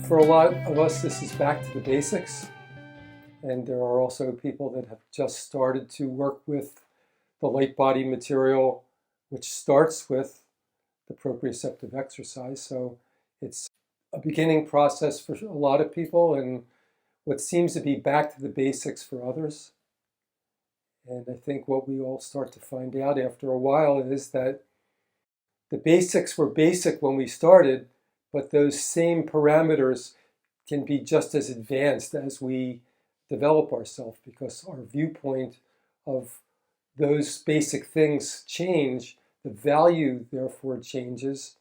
For a lot of us, this is back to the basics. And there are also people that have just started to work with the light body material, which starts with the proprioceptive exercise. So it's a beginning process for a lot of people and what seems to be back to the basics for others. And I think what we all start to find out after a while is that the basics were basic when we started, but those same parameters can be just as advanced as we develop ourselves, because our viewpoint of those basic things change, the value therefore changes,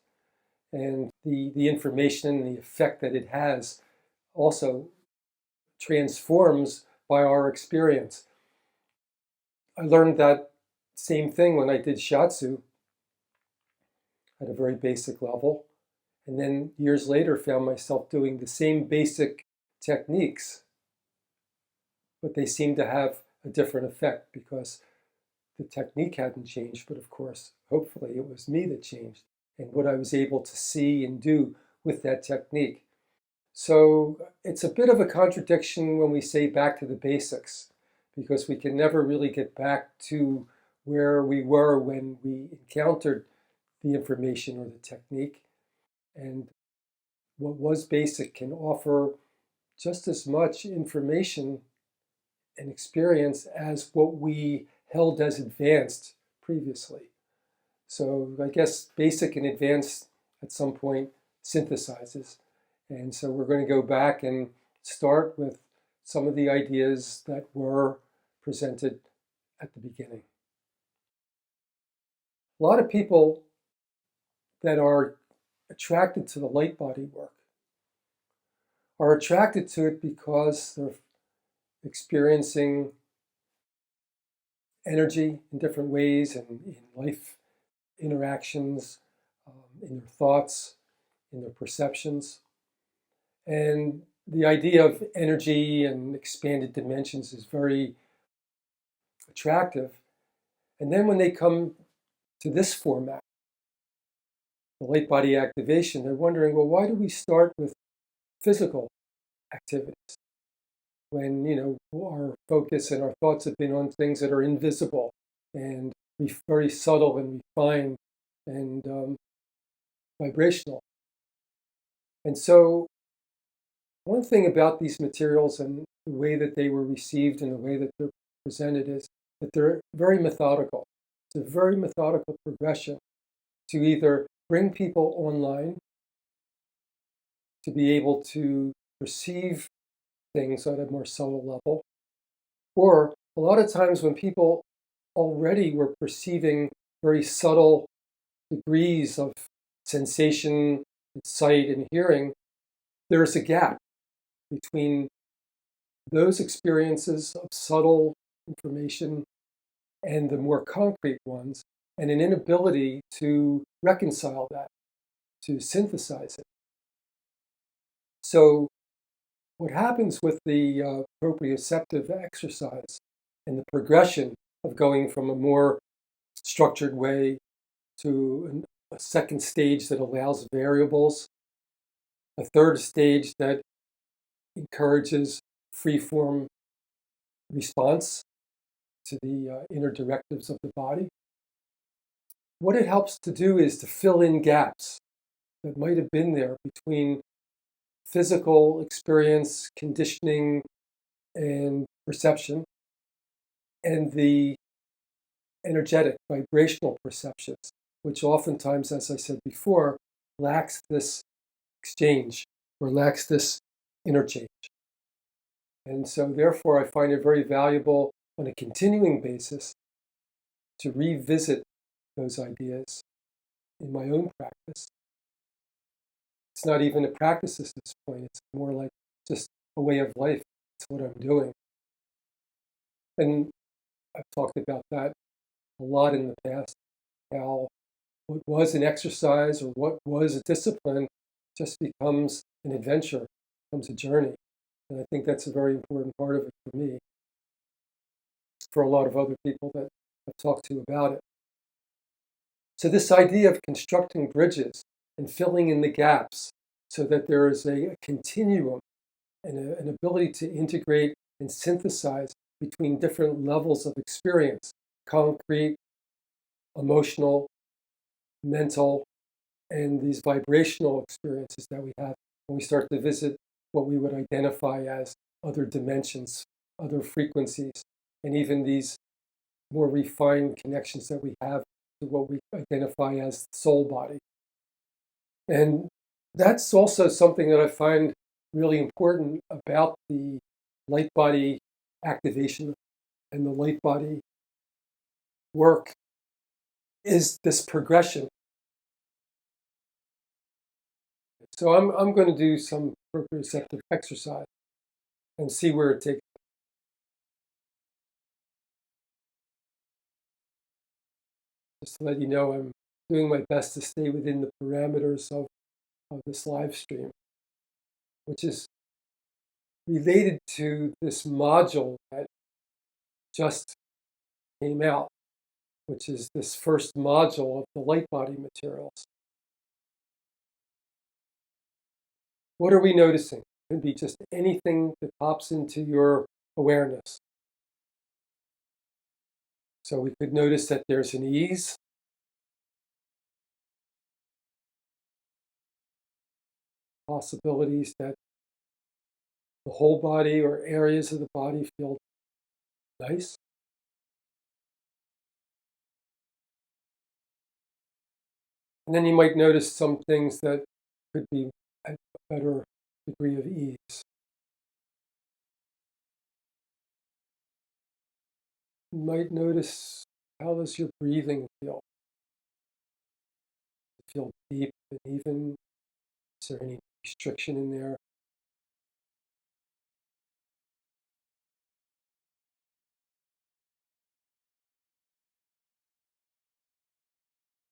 and the information and the effect that it has also transforms by our experience. I learned that same thing when I did shiatsu at a very basic level. And then years later found myself doing the same basic techniques, but they seemed to have a different effect because the technique hadn't changed, but of course, hopefully it was me that changed and what I was able to see and do with that technique. So it's a bit of a contradiction when we say back to the basics, because we can never really get back to where we were when we encountered the information or the technique. And what was basic can offer just as much information and experience as what we held as advanced previously. So I guess basic and advanced at some point synthesizes. And so we're going to go back and start with some of the ideas that were presented at the beginning. A lot of people that are attracted to the light body work are attracted to it because they're experiencing energy in different ways and in life interactions, in their thoughts, in their perceptions. And the idea of energy and expanded dimensions is very attractive. And then when they come to this format, the light body activation, they're wondering, well, why do we start with physical activities when, our focus and our thoughts have been on things that are invisible and very subtle and refined and vibrational? And so one thing about these materials and the way that they were received and the way that they're presented is that they're very methodical. It's a very methodical progression to either bring people online to be able to perceive things on a more subtle level, or a lot of times when people already were perceiving very subtle degrees of sensation, sight, and hearing, there's a gap between those experiences of subtle information and the more concrete ones, and an inability to reconcile that, to synthesize it. So what happens with the proprioceptive exercise and the progression of going from a more structured way to a second stage that allows variables, a third stage that encourages free-form response to the inner directives of the body. What it helps to do is to fill in gaps that might have been there between physical experience, conditioning, and perception, and the energetic, vibrational perceptions, which oftentimes, as I said before, lacks this exchange or lacks this interchange. And so therefore, I find it very valuable on a continuing basis to revisit those ideas in my own practice. It's not even a practice at this point. It's more like just a way of life. It's what I'm doing. And I've talked about that a lot in the past, how what was an exercise or what was a discipline just becomes an adventure, becomes a journey. And I think that's a very important part of it for me, for a lot of other people that I've talked to about it. So this idea of constructing bridges and filling in the gaps so that there is a continuum and an ability to integrate and synthesize between different levels of experience, concrete, emotional, mental, and these vibrational experiences that we have when we start to visit what we would identify as other dimensions, other frequencies, and even these more refined connections that we have to what we identify as the soul body. And that's also something that I find really important about the light body activation and the light body work is this progression. So I'm going to do some proprioceptive exercise and see where it takes. Just to let you know, I'm doing my best to stay within the parameters of this live stream, which is related to this module that just came out, which is this first module of the light body materials. What are we noticing? It could be just anything that pops into your awareness. So we could notice that there's an ease, possibilities that the whole body or areas of the body feel nice. And then you might notice some things that could be at a better degree of ease. You might notice, how does your breathing feel? Does it feel deep and even? Is there any restriction in there?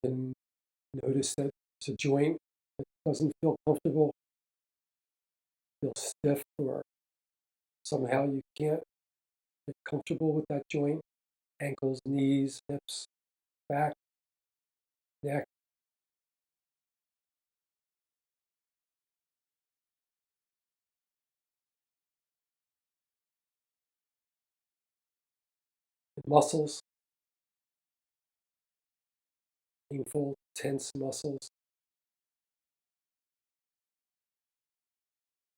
And notice that there's a joint that doesn't feel comfortable, feel stiff, or somehow you can't get comfortable with that joint. Ankles, knees, hips, back, neck. Muscles, painful, tense muscles.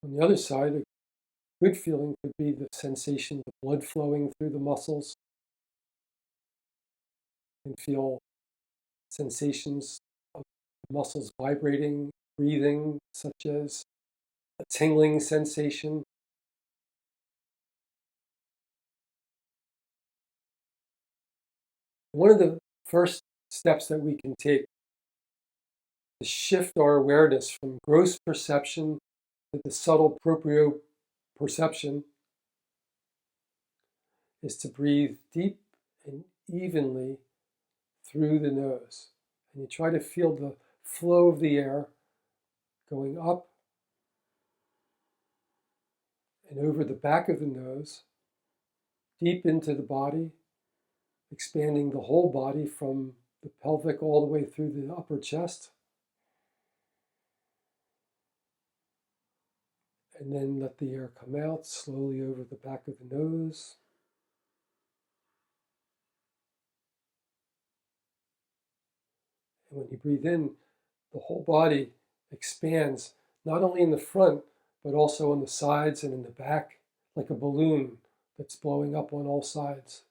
On the other side, a good feeling could be the sensation of the blood flowing through the muscles. You can feel sensations of the muscles vibrating, breathing, such as a tingling sensation. One of the first steps that we can take to shift our awareness from gross perception to the subtle proprioception is to breathe deep and evenly through the nose. And you try to feel the flow of the air going up and over the back of the nose, deep into the body, expanding the whole body from the pelvic all the way through the upper chest. And then let the air come out slowly over the back of the nose. And when you breathe in, the whole body expands, not only in the front, but also on the sides and in the back, like a balloon that's blowing up on all sides.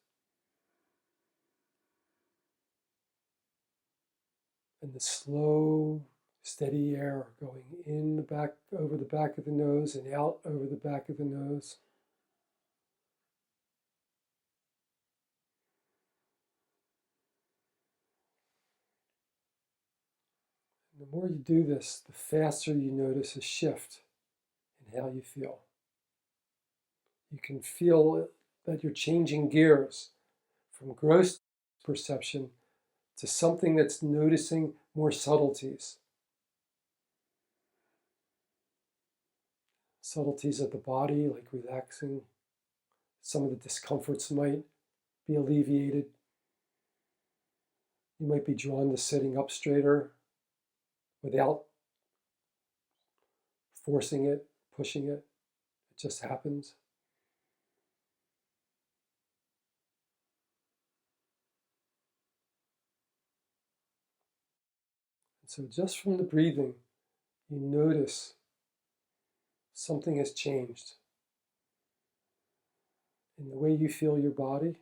And the slow, steady air going in the back, over the back of the nose and out over the back of the nose. And the more you do this, the faster you notice a shift in how you feel. You can feel that you're changing gears from gross perception to something that's noticing more subtleties. Subtleties of the body, like relaxing. Some of the discomforts might be alleviated. You might be drawn to sitting up straighter without forcing it, pushing it. It just happens. And so just from the breathing, you notice something has changed in the way you feel your body.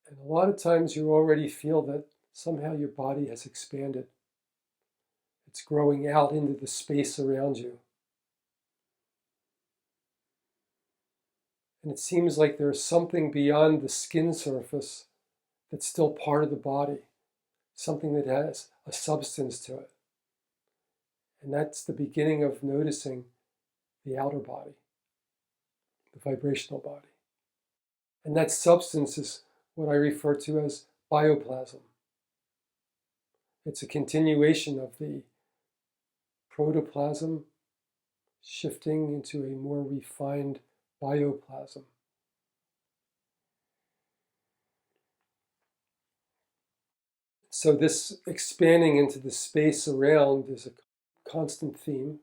And a lot of times you already feel that somehow your body has expanded. It's growing out into the space around you. And it seems like there's something beyond the skin surface that's still part of the body, something that has a substance to it. And that's the beginning of noticing the outer body, the vibrational body. And that substance is what I refer to as bioplasm. It's a continuation of the protoplasm shifting into a more refined bioplasm. So this expanding into the space around is a constant theme.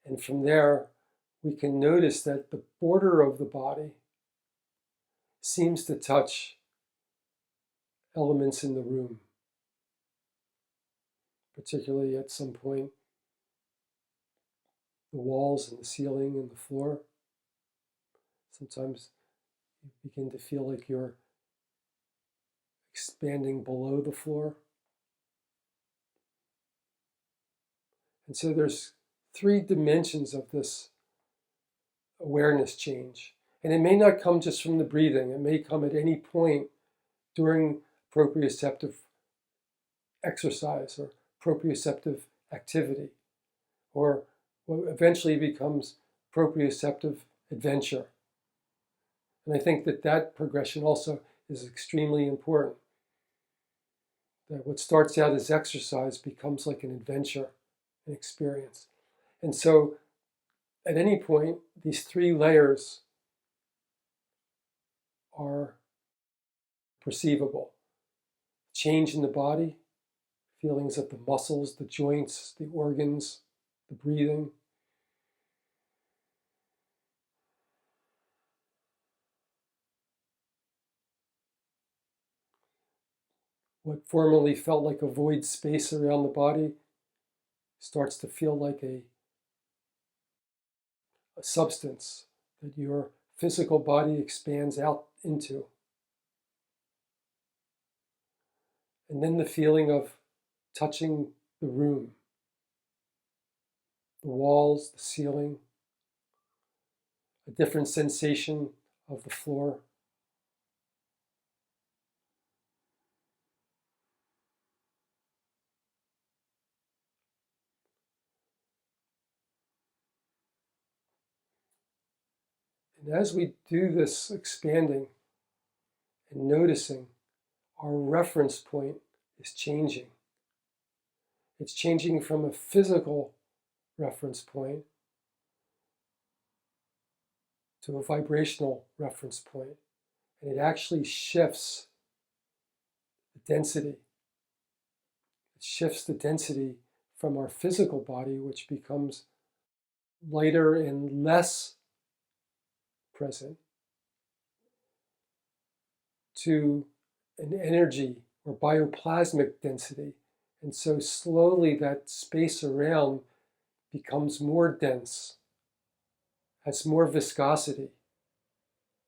And from there, we can notice that the border of the body seems to touch elements in the room, particularly at some point, the walls and the ceiling and the floor. Sometimes you begin to feel like you're expanding below the floor. And so there's 3 dimensions of this awareness change. And it may not come just from the breathing. It may come at any point during proprioceptive exercise or proprioceptive activity, or what eventually becomes proprioceptive adventure. And I think that that progression also is extremely important. That what starts out as exercise becomes like an adventure, an experience. And so at any point, these 3 layers are perceivable. Change in the body, feelings of the muscles, the joints, the organs, the breathing. What formerly felt like a void space around the body starts to feel like a substance that your physical body expands out into. And then the feeling of touching the room, the walls, the ceiling, a different sensation of the floor. And as we do this expanding and noticing, our reference point is changing. It's changing from a physical reference point to a vibrational reference point. And it actually shifts the density. It shifts the density from our physical body, which becomes lighter and less present, to an energy or bioplasmic density. And so slowly that space around becomes more dense, has more viscosity,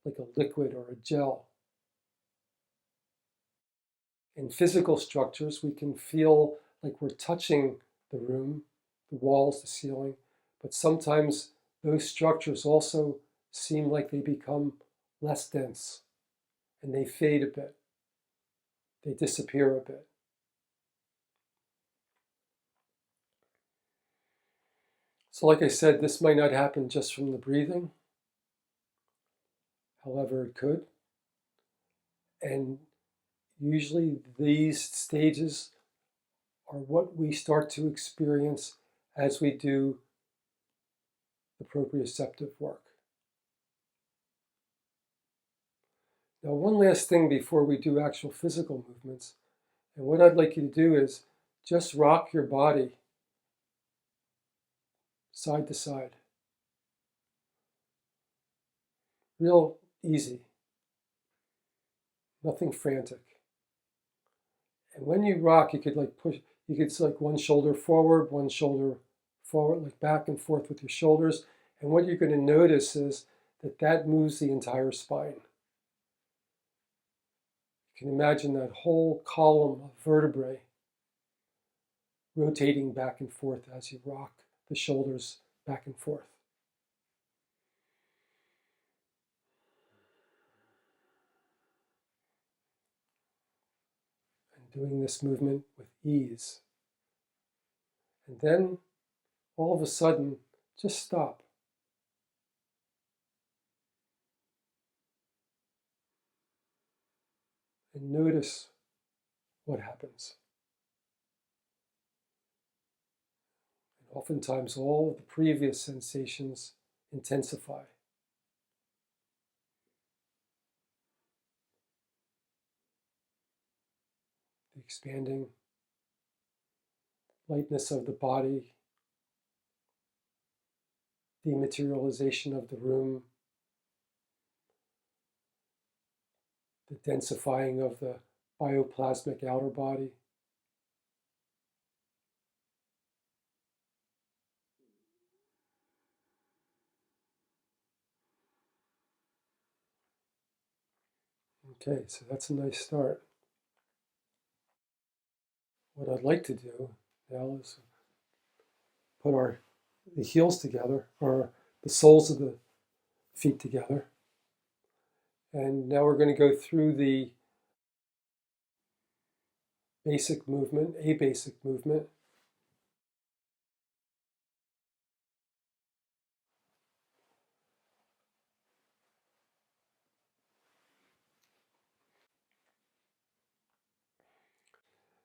like a liquid or a gel. In physical structures, we can feel like we're touching the room, the walls, the ceiling, but sometimes those structures also seem like they become less dense and they fade a bit. They disappear a bit. So like I said, this might not happen just from the breathing. However, it could. And usually these stages are what we start to experience as we do the proprioceptive work. Now, one last thing before we do actual physical movements, And what I'd like you to do is just rock your body side to side. Real easy. Nothing frantic. And when you rock, you could like push, you could like one shoulder forward, like back and forth with your shoulders. And what you're going to notice is that moves the entire spine. You can imagine that whole column of vertebrae rotating back and forth as you rock the shoulders back and forth. And doing this movement with ease. And then all of a sudden, just stop. And notice what happens. And oftentimes, all of the previous sensations intensify. The expanding lightness of the body, dematerialization of the room, the densifying of the bioplasmic outer body. Okay, so that's a nice start. What I'd like to do now is put the heels together, or the soles of the feet together. And now we're going to go through the basic movement, a basic movement.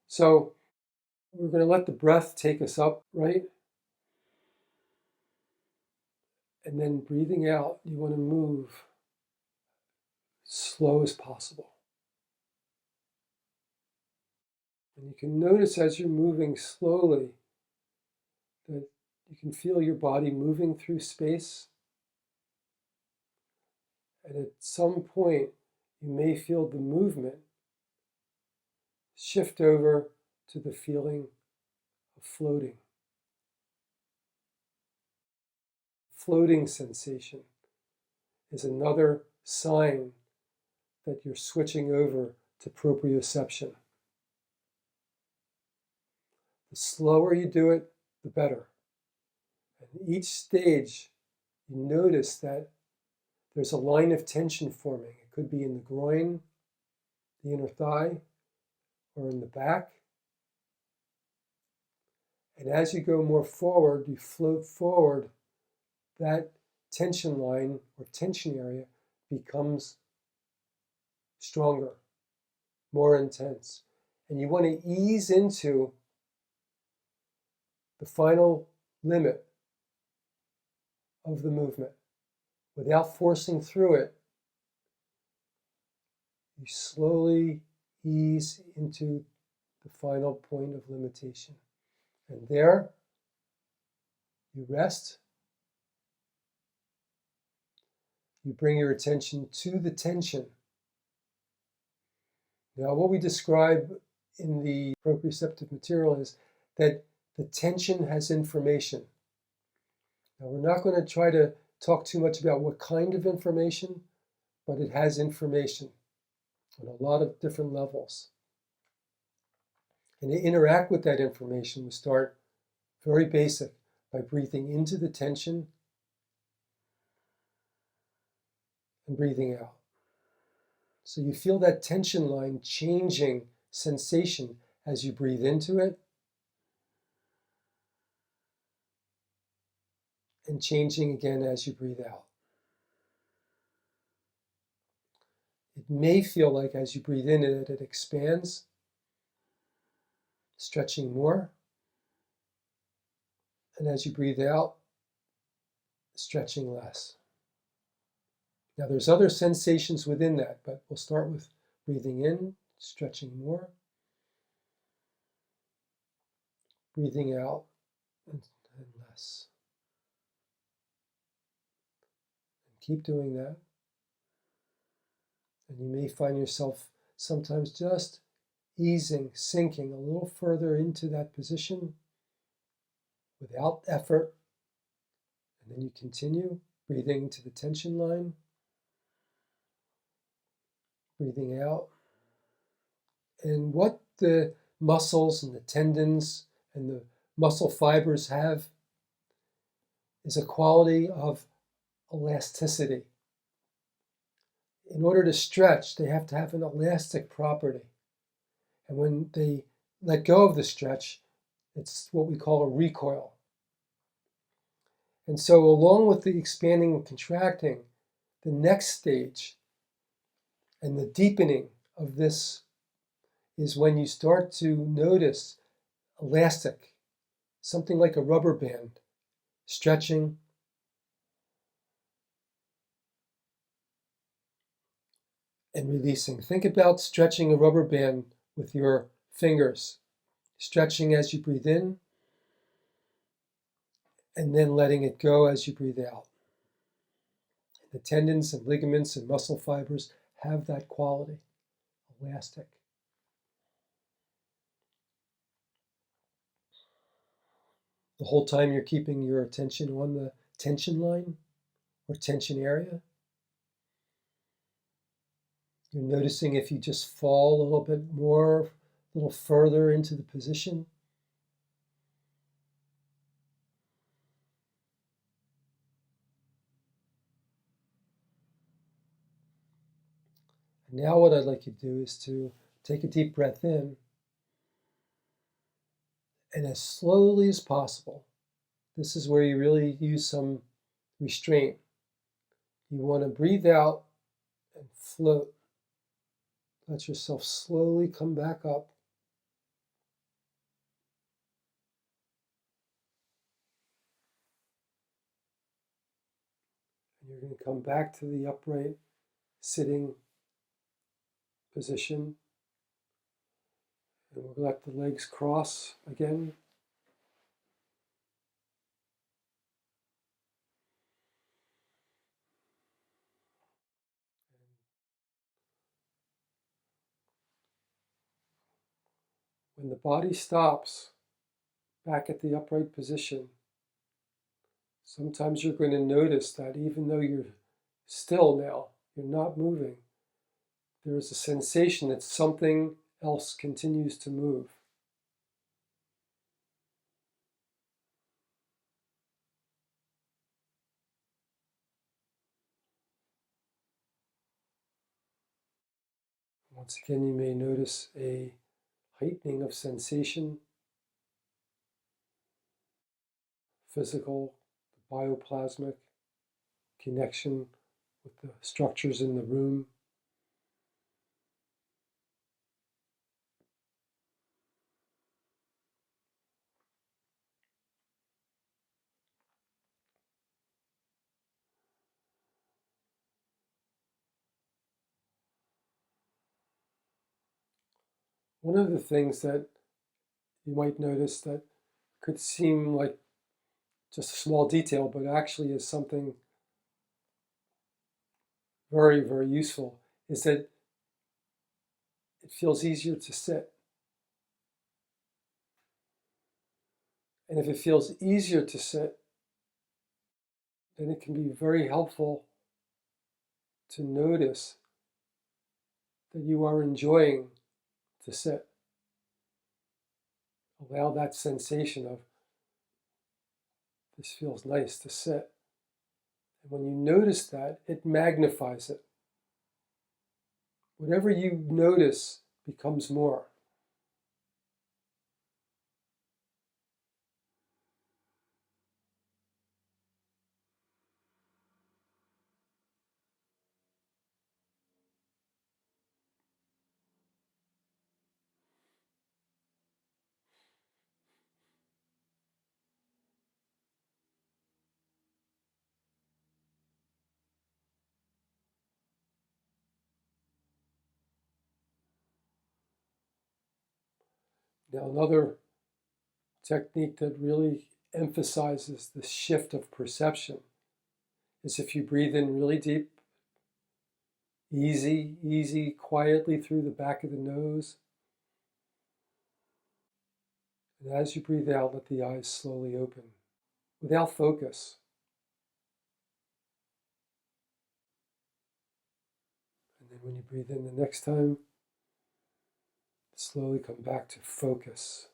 So we're going to let the breath take us up, right? And then breathing out, you want to move slow as possible. And you can notice as you're moving slowly that you can feel your body moving through space. And at some point, you may feel the movement shift over to the feeling of floating. Floating sensation is another sign that you're switching over to proprioception. The slower you do it, the better. And each stage, you notice that there's a line of tension forming. It could be in the groin, the inner thigh, or in the back. And as you go more forward, you float forward, that tension line or tension area becomes stronger, more intense. And you want to ease into the final limit of the movement. Without forcing through it, you slowly ease into the final point of limitation. And there, you rest. You bring your attention to the tension. Now, what we describe in the proprioceptive material is that the tension has information. Now, we're not going to try to talk too much about what kind of information, but it has information on a lot of different levels. And to interact with that information, we start very basic by breathing into the tension and breathing out. So you feel that tension line changing sensation as you breathe into it and changing again as you breathe out. It may feel like as you breathe in it expands, stretching more. And as you breathe out, stretching less. Now there's other sensations within that, but we'll start with breathing in, stretching more, breathing out and less. And keep doing that. And you may find yourself sometimes just easing, sinking a little further into that position without effort. And then you continue breathing into the tension line, breathing out. And what the muscles and the tendons and the muscle fibers have is a quality of elasticity. In order to stretch, they have to have an elastic property. And when they let go of the stretch, it's what we call a recoil. And so along with the expanding and contracting, the next stage and the deepening of this is when you start to notice elastic, something like a rubber band, stretching and releasing. Think about stretching a rubber band with your fingers, stretching as you breathe in, and then letting it go as you breathe out. The tendons and ligaments and muscle fibers have that quality, elastic. The whole time you're keeping your attention on the tension line or tension area. You're noticing if you just fall a little bit more, a little further into the position. And now what I'd like you to do is to take a deep breath in, and as slowly as possible, this is where you really use some restraint. You want to breathe out and float. Let yourself slowly come back up. And you're going to come back to the upright sitting position. And we'll let the legs cross again. When the body stops back at the upright position, sometimes you're going to notice that even though you're still now, you're not moving, there is a sensation that something else continues to move. Once again, you may notice a heightening of sensation, physical, bioplasmic connection with the structures in the room. One of the things that you might notice that could seem like just a small detail, but actually is something very, very useful, is that it feels easier to sit. And if it feels easier to sit, then it can be very helpful to notice that you are enjoying to sit. Allow that sensation of, this feels nice to sit. And when you notice that, it magnifies it. Whatever you notice becomes more. Now, another technique that really emphasizes the shift of perception is if you breathe in really deep, easy, quietly through the back of the nose. And as you breathe out, let the eyes slowly open without focus. And then when you breathe in the next time, slowly come back to focus.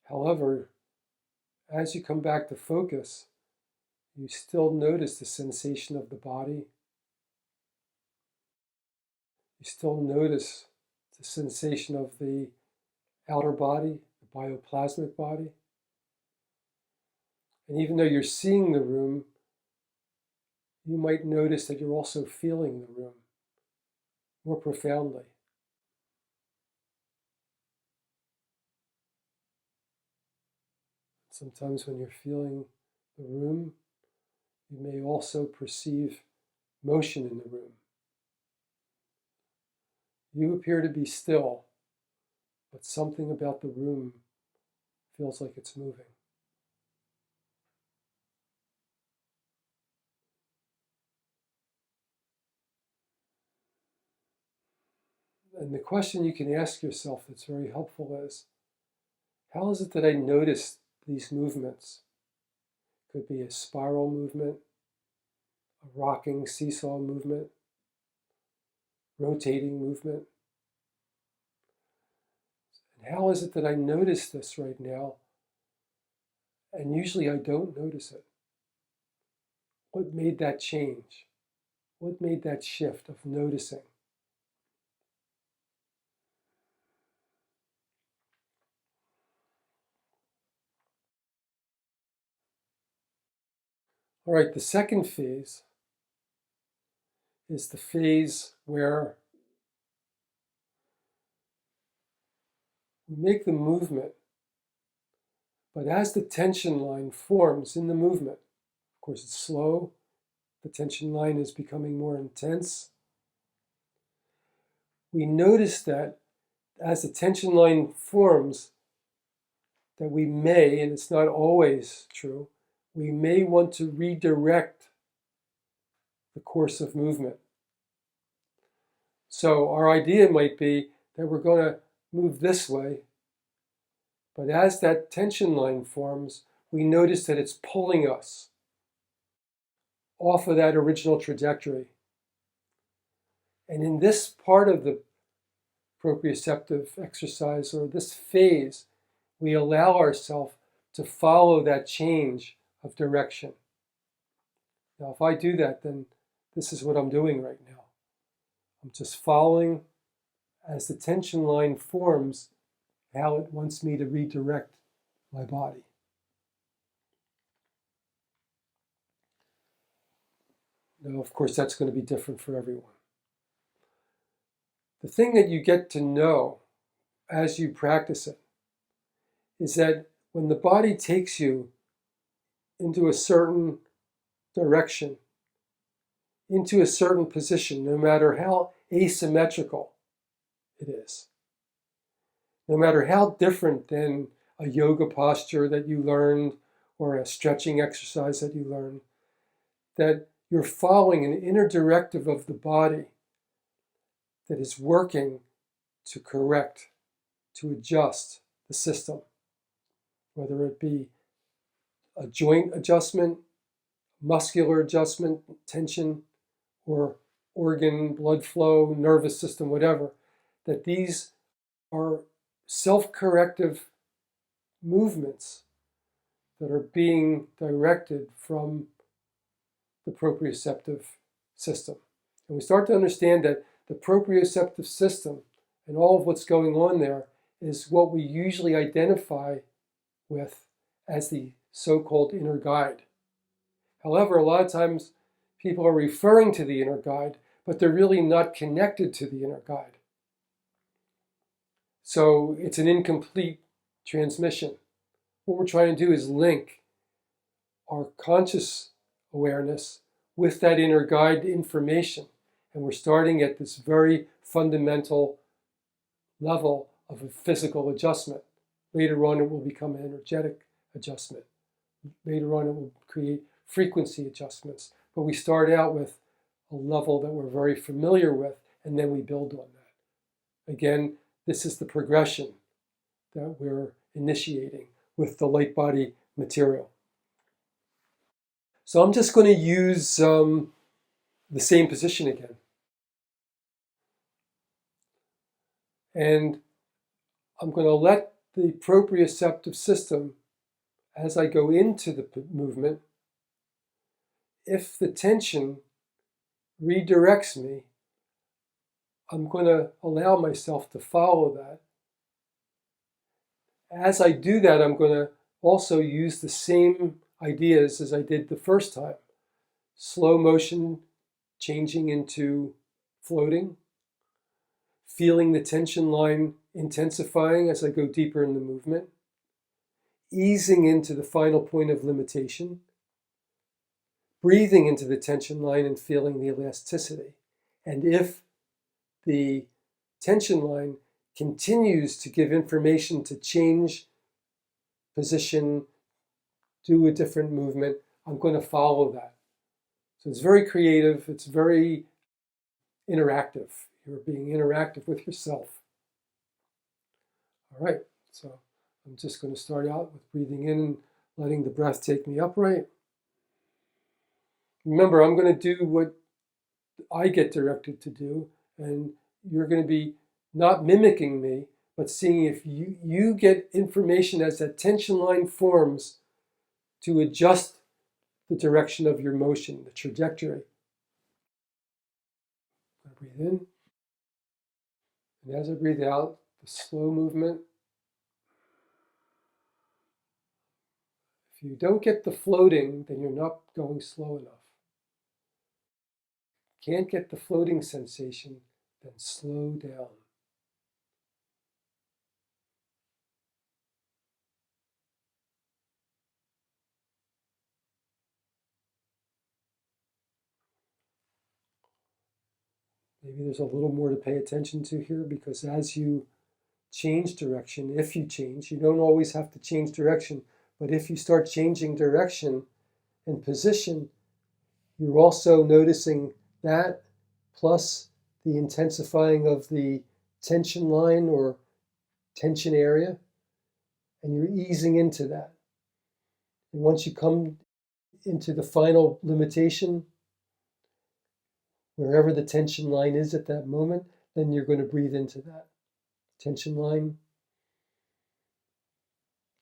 However, as you come back to focus, you still notice the sensation of the body. You still notice the sensation of the outer body, the bioplasmic body. And even though you're seeing the room, you might notice that you're also feeling the room more profoundly. Sometimes when you're feeling the room, you may also perceive motion in the room. You appear to be still, but something about the room feels like it's moving. And the question you can ask yourself that's very helpful is, how is it that I notice these movements? It could be a spiral movement, a rocking seesaw movement, rotating movement. And how is it that I notice this right now? And usually I don't notice it. What made that change? What made that shift of noticing? All right, the second phase is the phase where we make the movement, but as the tension line forms in the movement, of course it's slow, the tension line is becoming more intense. We notice that as the tension line forms, that we may, and it's not always true, we may want to redirect the course of movement. So our idea might be that we're going to move this way, but as that tension line forms, we notice that it's pulling us off of that original trajectory. And in this part of the proprioceptive exercise, or this phase, we allow ourselves to follow that change of direction. Now, if I do that, then this is what I'm doing right now. I'm just following as the tension line forms how it wants me to redirect my body. Now, of course, that's going to be different for everyone. The thing that you get to know as you practice it is that when the body takes you into a certain direction, into a certain position, no matter how asymmetrical it is, no matter how different than a yoga posture that you learned or a stretching exercise that you learned, that you're following an inner directive of the body that is working to correct, to adjust the system, whether it be a joint adjustment, muscular adjustment, tension, or organ, blood flow, nervous system, whatever, that these are self-corrective movements that are being directed from the proprioceptive system. And we start to understand that the proprioceptive system and all of what's going on there is what we usually identify with as the so-called inner guide. However, a lot of times people are referring to the inner guide, but they're really not connected to the inner guide. So it's an incomplete transmission. What we're trying to do is link our conscious awareness with that inner guide information. And we're starting at this very fundamental level of a physical adjustment. Later on, it will become an energetic adjustment. Later on, it will create frequency adjustments. But we start out with a level that we're very familiar with, and then we build on that. Again, this is the progression that we're initiating with the light body material. So I'm just going to use the same position again. And I'm going to let the proprioceptive system, as I go into the movement, if the tension redirects me, I'm going to allow myself to follow that. As I do that, I'm going to also use the same ideas as I did the first time. Slow motion changing into floating, feeling the tension line intensifying as I go deeper in the movement, easing into the final point of limitation, breathing into the tension line and feeling the elasticity. And if the tension line continues to give information to change position, do a different movement, I'm going to follow that. So it's very creative, it's very interactive. You're being interactive with yourself. All right, so I'm just going to start out with breathing in and letting the breath take me upright. Remember, I'm going to do what I get directed to do, and you're going to be not mimicking me, but seeing if you get information as that tension line forms to adjust the direction of your motion, the trajectory. I breathe in, and as I breathe out, the slow movement. If you don't get the floating, then you're not going slow enough. Can't get the floating sensation, then slow down. Maybe there's a little more to pay attention to here, because as you change direction, if you change, you don't always have to change direction, but if you start changing direction and position, you're also noticing that, plus the intensifying of the tension line or tension area, and you're easing into that. And once you come into the final limitation, wherever the tension line is at that moment, then you're going to breathe into that tension line,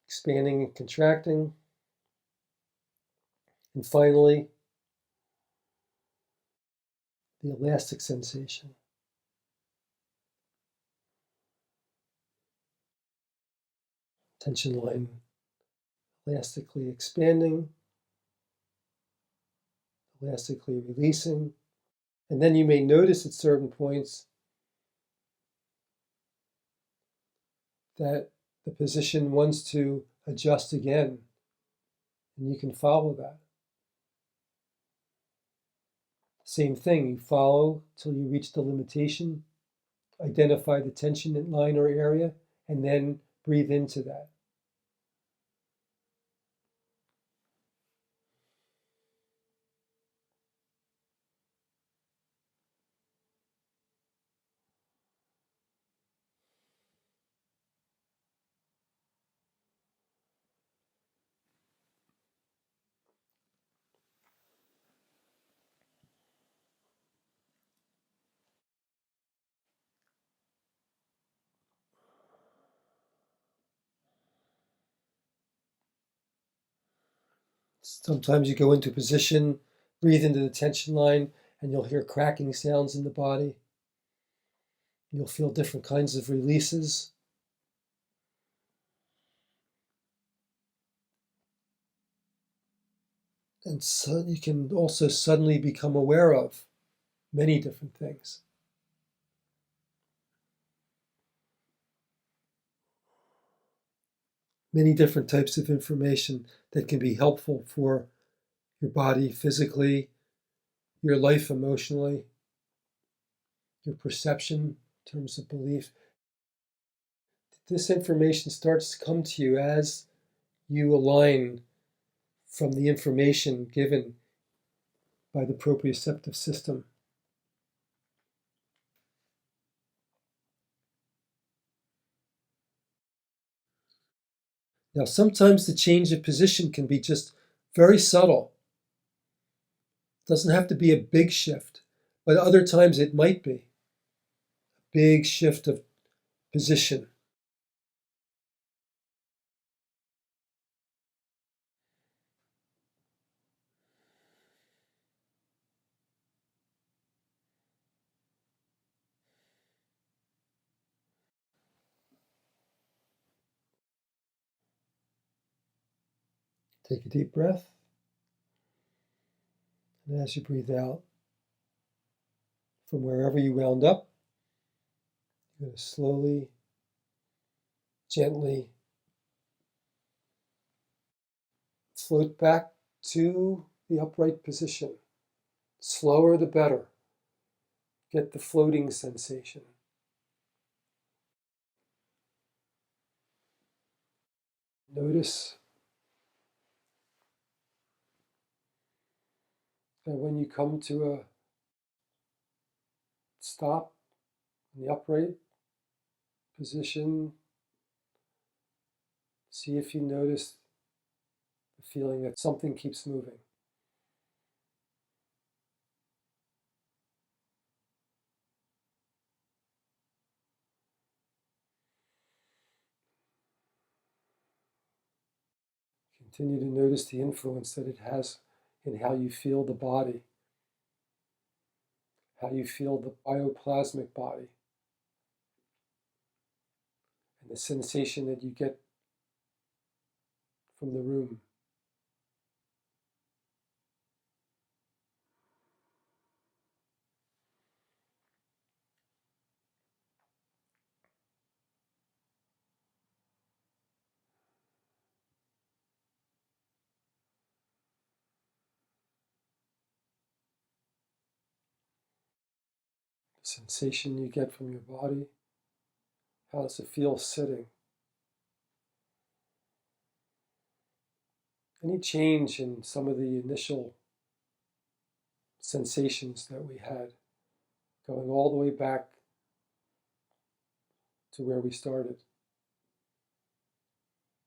expanding and contracting. And finally, the elastic sensation. Tension line elastically expanding, elastically releasing. And then you may notice at certain points that the position wants to adjust again, and you can follow that. Same thing, you follow till you reach the limitation, identify the tension line or area, and then breathe into that. Sometimes you go into position, breathe into the tension line, and you'll hear cracking sounds in the body. You'll feel different kinds of releases. And so you can also suddenly become aware of many different things. Many different types of information that can be helpful for your body physically, your life emotionally, your perception in terms of belief. this information starts to come to you as you align from the information given by the proprioceptive system. Now, sometimes the change of position can be just very subtle. It doesn't have to be a big shift, but other times it might be a big shift of position. Take a deep breath, and as you breathe out, from wherever you wound up, you're going to slowly, gently float back to the upright position. Slower the better. Get the floating sensation. Notice that when you come to a stop in the upright position, see if you notice the feeling that something keeps moving. Continue to notice the influence that it has in how you feel the body, how you feel the bioplasmic body, and the sensation that you get from the room. The sensation you get from your body. How does it feel sitting? Any change in some of the initial sensations that we had, going all the way back to where we started?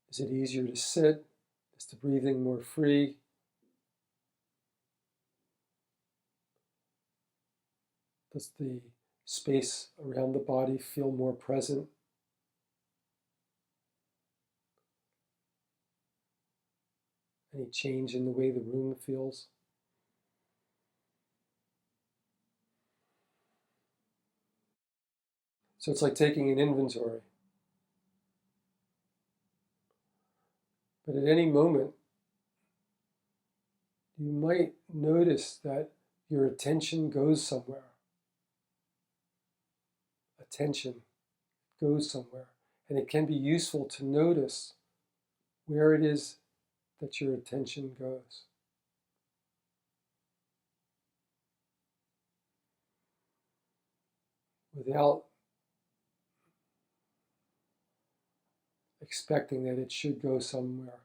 Is it easier to sit? Is the breathing more free? Does the space around the body feel more present? Any change in the way the room feels? So it's like taking an inventory. But at any moment, you might notice that your attention goes somewhere. Attention goes somewhere. And it can be useful to notice where it is that your attention goes. Without expecting that it should go somewhere.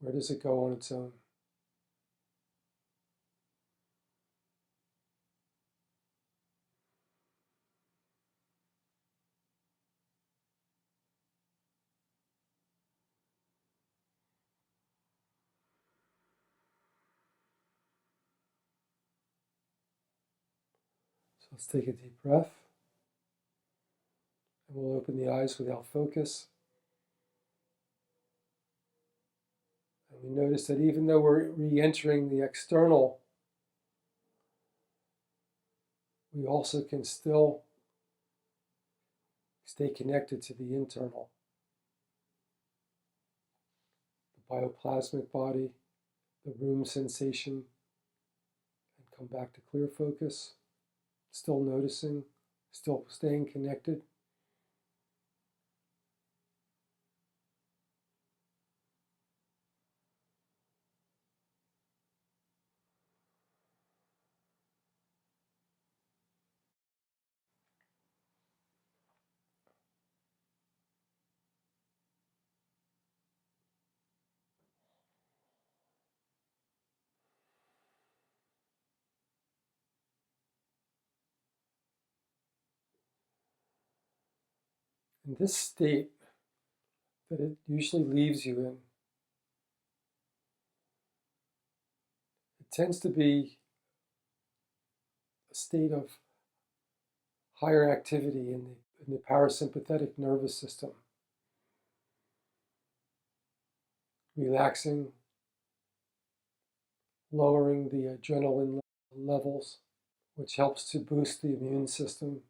Where does it go on its own? So let's take a deep breath. And we'll open the eyes without focus. And we notice that even though we're re-entering the external, we also can still stay connected to the internal. The bioplasmic body, the room sensation, and come back to clear focus, still noticing, still staying connected. And this state that it usually leaves you in, it tends to be a state of higher activity in the parasympathetic nervous system, relaxing, lowering the adrenaline levels, which helps to boost the immune system.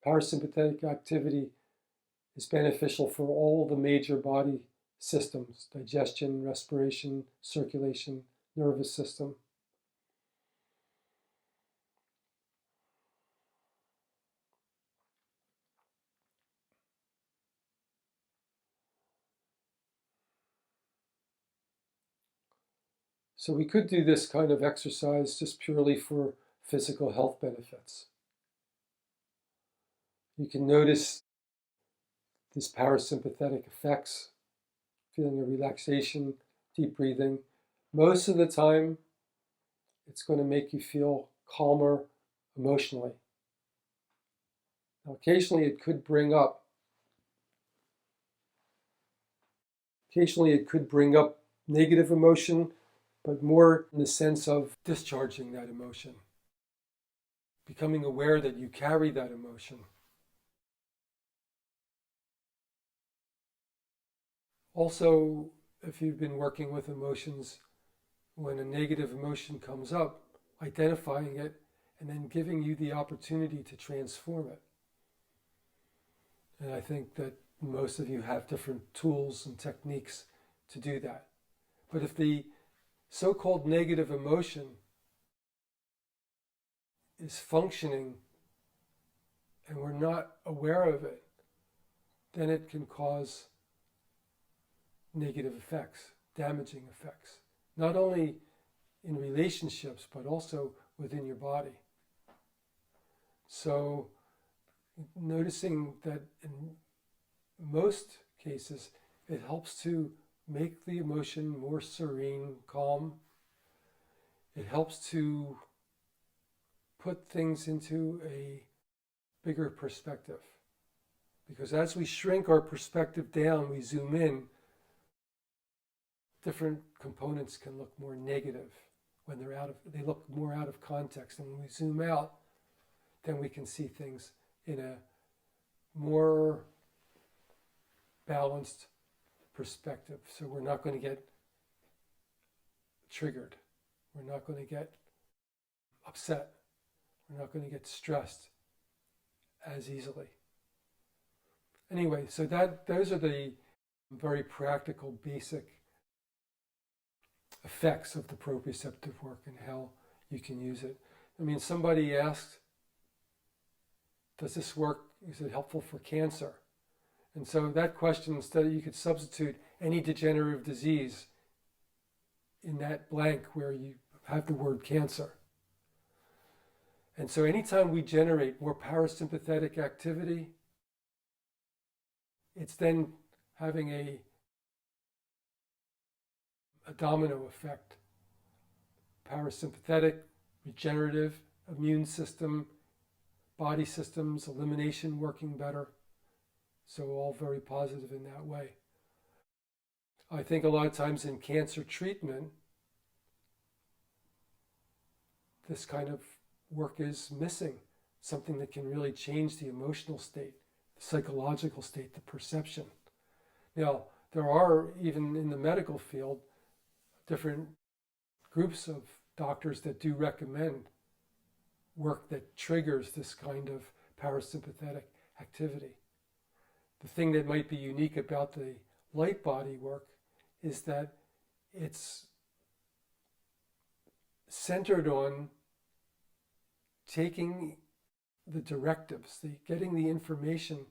Parasympathetic activity is beneficial for all the major body systems: digestion, respiration, circulation, nervous system. So we could do this kind of exercise just purely for physical health benefits. You can notice these parasympathetic effects, feeling a relaxation, deep breathing. Most of the time, it's going to make you feel calmer emotionally. Now, occasionally it could bring up negative emotion, but more in the sense of discharging that emotion, becoming aware that you carry that emotion. Also, if you've been working with emotions, when a negative emotion comes up, identifying it and then giving you the opportunity to transform it. And I think that most of you have different tools and techniques to do that. But if the so-called negative emotion is functioning and we're not aware of it, then it can cause negative effects, damaging effects, not only in relationships, but also within your body. So noticing that in most cases, it helps to make the emotion more serene, calm. It helps to put things into a bigger perspective. Because as we shrink our perspective down, we zoom in, different components can look more negative when they look more out of context. And when we zoom out, then we can see things in a more balanced perspective. So we're not going to get triggered. We're not going to get upset. We're not going to get stressed as easily. Anyway, so those are the very practical, basic effects of the proprioceptive work and how you can use it. I mean, somebody asked, does this work, is it helpful for cancer? And so that question, instead you could substitute any degenerative disease in that blank where you have the word cancer. And so anytime we generate more parasympathetic activity, it's then having a domino effect. Parasympathetic, regenerative, immune system, body systems, elimination working better. So all very positive in that way. I think a lot of times in cancer treatment, this kind of work is missing. Something that can really change the emotional state, the psychological state, the perception. Now, there are, even in the medical field, different groups of doctors that do recommend work that triggers this kind of parasympathetic activity. The thing that might be unique about the light body work is that it's centered on taking the directives, getting the information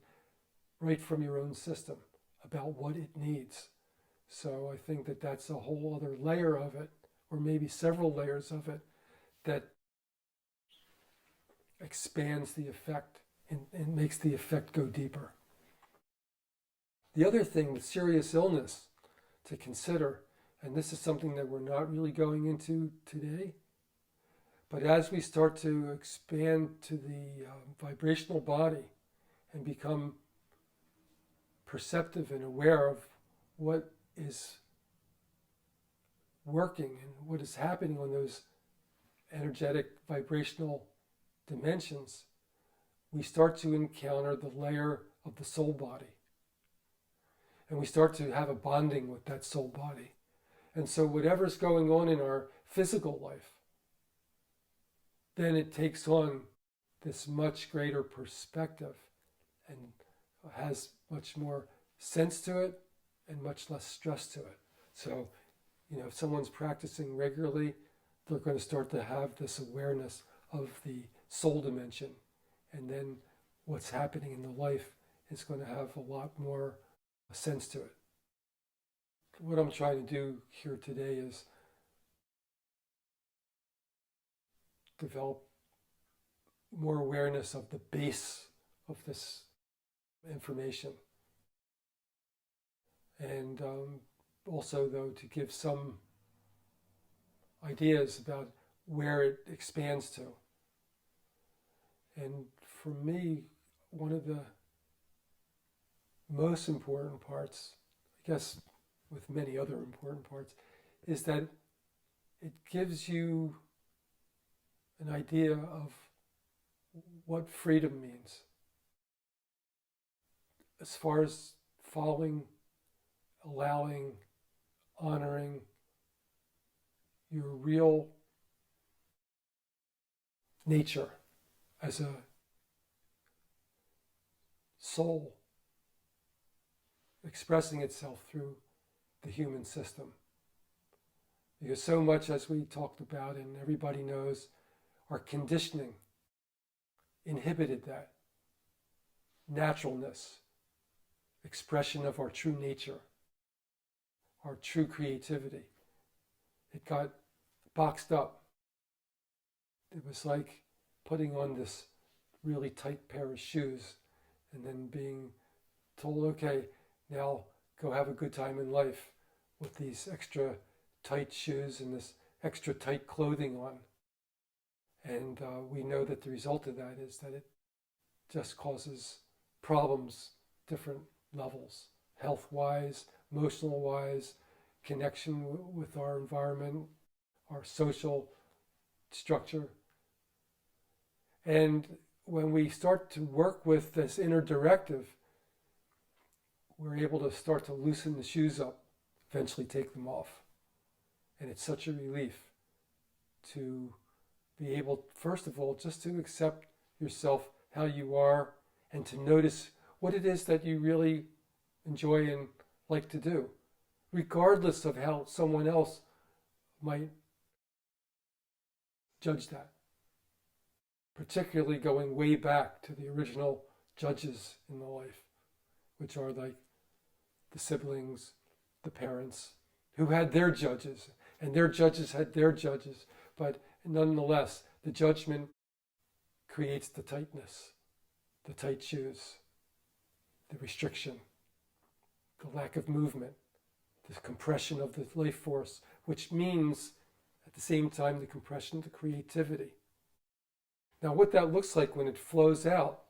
right from your own system about what it needs. So I think that that's a whole other layer of it, or maybe several layers of it, that expands the effect and makes the effect go deeper. The other thing with serious illness to consider, and this is something that we're not really going into today, But as we start to expand to the vibrational body and become perceptive and aware of what is working and what is happening on those energetic vibrational dimensions, we start to encounter the layer of the soul body. And we start to have a bonding with that soul body. And so whatever's going on in our physical life, then it takes on this much greater perspective and has much more sense to it and much less stress to it. So, if someone's practicing regularly, they're going to start to have this awareness of the soul dimension. And then what's happening in the life is going to have a lot more sense to it. What I'm trying to do here today is develop more awareness of the base of this information. And also, though, to give some ideas about where it expands to. And for me, one of the most important parts, I guess with many other important parts, is that it gives you an idea of what freedom means. As far as following, allowing, honoring your real nature as a soul expressing itself through the human system. Because so much, as we talked about and everybody knows, our conditioning inhibited that naturalness, expression of our true nature, our true creativity. It got boxed up. It was like putting on this really tight pair of shoes and then being told, okay, now go have a good time in life with these extra tight shoes and this extra tight clothing on. And we know that the result of that is that it just causes problems, different levels, health-wise, emotional-wise, connection with our environment, our social structure. And when we start to work with this inner directive, we're able to start to loosen the shoes up, eventually take them off. And it's such a relief to be able, first of all, just to accept yourself how you are and to notice what it is that you really enjoy and like to do, regardless of how someone else might judge that. Particularly going way back to the original judges in the life, which are like the siblings, the parents, who had their judges, and their judges had their judges, but nonetheless, the judgment creates the tightness, the tight shoes, the restriction, the lack of movement, the compression of the life force, which means at the same time the compression of the creativity. Now, what that looks like when it flows out,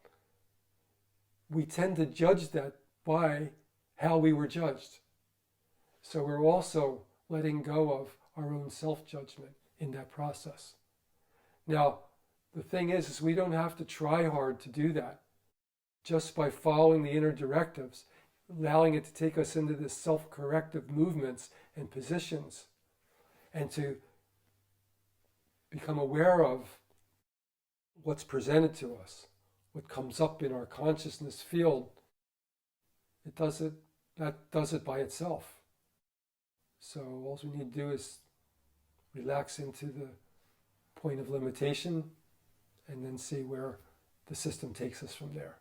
we tend to judge that by how we were judged. So we're also letting go of our own self-judgment in that process. Now, the thing is we don't have to try hard to do that. Just by following the inner directives, allowing it to take us into this self-corrective movements and positions, and to become aware of what's presented to us, what comes up in our consciousness field, that does it by itself. So all we need to do is relax into the point of limitation and then see where the system takes us from there.